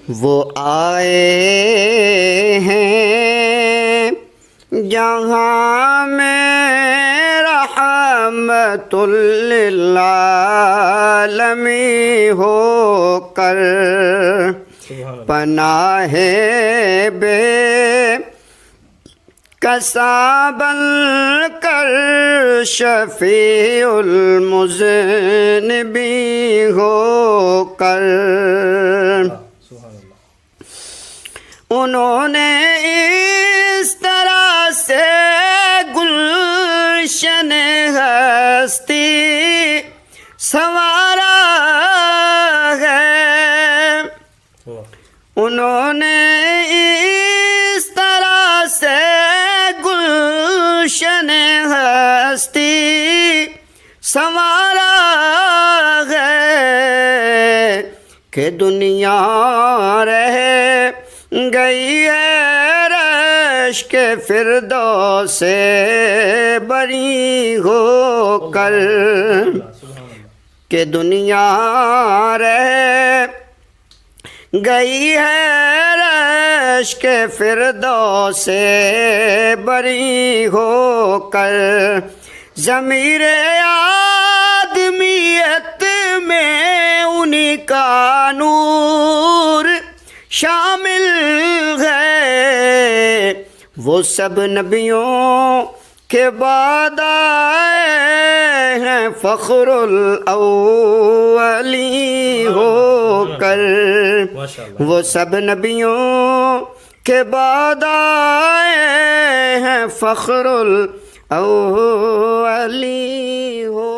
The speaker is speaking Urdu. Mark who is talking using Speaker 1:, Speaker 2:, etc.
Speaker 1: وہ آئے ہیں جہاں میں رحمت للعالمین ہو کر، پناہ بے کسا بن کر شفیع المذنبین ہو کر۔ انہوں نے اس طرح سے گلشن ہستی سنوارا ہے، انہوں نے اس طرح سے گلشن ہستی سنوارا ہے کہ دنیا رہ گئی ہے رشک فردوس سے بری ہو کر، کہ دنیا رہ گئی ہے رشک فردوس سے بری ہو کر۔ ضمیر آدمیت میں انہی کا نور شامل ہے، وہ سب نبیوں کے بعد آئے ہیں فخر الاولی ہو کر، وہ سب نبیوں کے بعد آئے ہیں فخر الاولی ہو